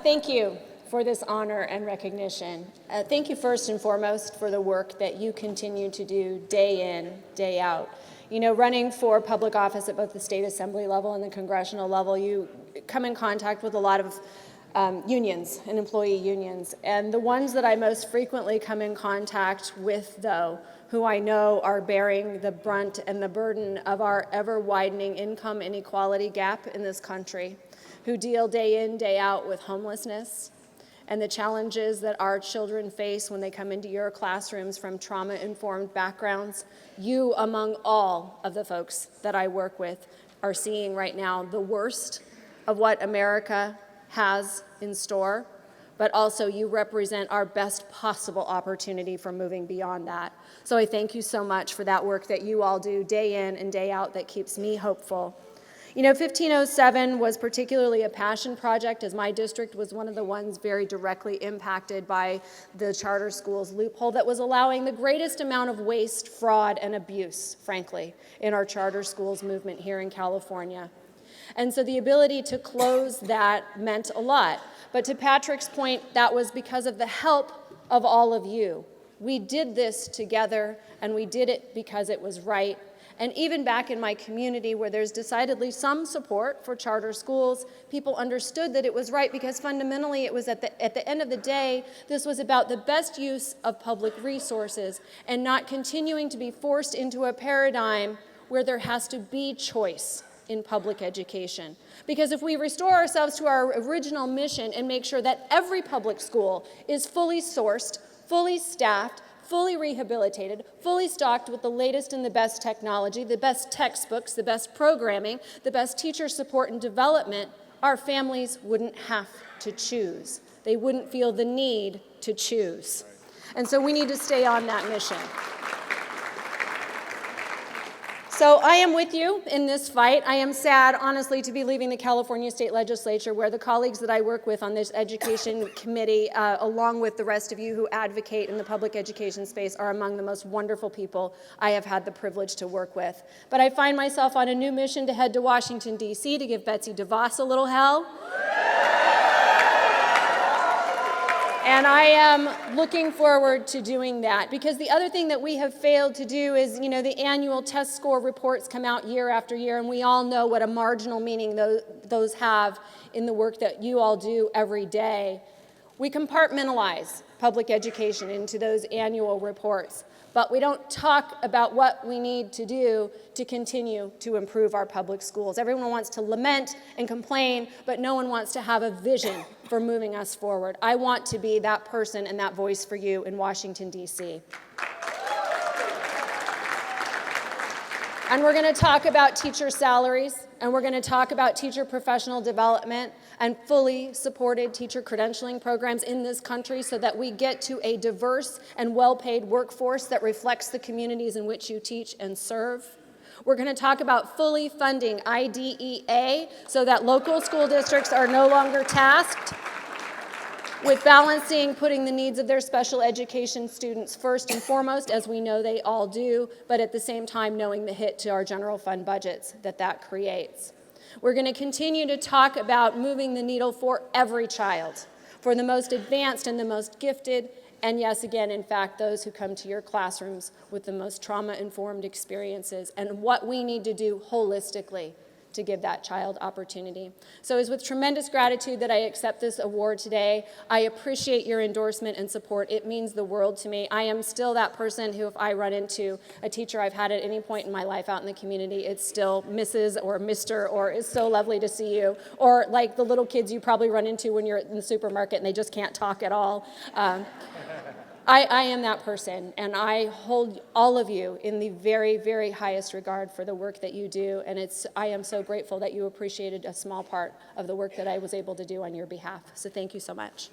Thank you for this honor and recognition. Thank you first and foremost for the work that you continue to do day in, day out. You know, running for public office at both the state assembly level and the congressional level, you come in contact with a lot of unions and employee unions. And the ones that I most frequently come in contact with, though, who I know are bearing the brunt and the burden of our ever-widening income inequality gap in this country, who deal day in, day out with homelessness and the challenges that our children face when they come into your classrooms from trauma-informed backgrounds. You, among all of the folks that I work with, are seeing right now the worst of what America has in store, but also you represent our best possible opportunity for moving beyond that. So I thank you so much for that work that you all do day in and day out that keeps me hopeful. You know, 1507 was particularly a passion project, as my district was one of the ones very directly impacted by the charter schools loophole that was allowing the greatest amount of waste, fraud, and abuse, frankly, in our charter schools movement here in California. And so the ability to close that meant a lot. But to Patrick's point, that was because of the help of all of you. We did this together, and we did it because it was right. And even back in my community where there's decidedly some support for charter schools, people understood that it was right because fundamentally it was at the end of the day, this was about the best use of public resources and not continuing to be forced into a paradigm where there has to be choice in public education. Because if we restore ourselves to our original mission and make sure that every public school is fully sourced, fully staffed, fully rehabilitated, fully stocked with the latest and the best technology, the best textbooks, the best programming, the best teacher support and development, our families wouldn't have to choose. They wouldn't feel the need to choose. And so we need to stay on that mission. So I am with you in this fight. I am sad, honestly, to be leaving the California State Legislature, where the colleagues that I work with on this education committee, along with the rest of you who advocate in the public education space, are among the most wonderful people I have had the privilege to work with. But I find myself on a new mission to head to Washington, D.C. to give Betsy DeVos a little hell. And I am looking forward to doing that, because the other thing that we have failed to do is, you know, the annual test score reports come out year after year, and we all know what a marginal meaning those have in the work that you all do every day. We compartmentalize public education into those annual reports, but we don't talk about what we need to do to continue to improve our public schools. Everyone wants to lament and complain, but no one wants to have a vision for moving us forward. I want to be that person and that voice for you in Washington, D.C. And we're going to talk about teacher salaries, and we're going to talk about teacher professional development and fully supported teacher credentialing programs in this country so that we get to a diverse and well-paid workforce that reflects the communities in which you teach and serve. We're going to talk about fully funding IDEA so that local school districts are no longer tasked with balancing putting the needs of their special education students first and foremost, as we know they all do, but at the same time knowing the hit to our general fund budgets that creates. We're going to continue to talk about moving the needle for every child, for the most advanced and the most gifted, and yes, again, in fact, those who come to your classrooms with the most trauma-informed experiences, and what we need to do holistically to give that child opportunity. So it's with tremendous gratitude that I accept this award today. I appreciate your endorsement and support. It means the world to me. I am still that person who, if I run into a teacher I've had at any point in my life out in the community, it's still Mrs. or Mr. or it's so lovely to see you, or like the little kids you probably run into when you're in the supermarket and they just can't talk at all. I am that person, and I hold all of you in the very, very highest regard for the work that you do, and I am so grateful that you appreciated a small part of the work that I was able to do on your behalf. So thank you so much.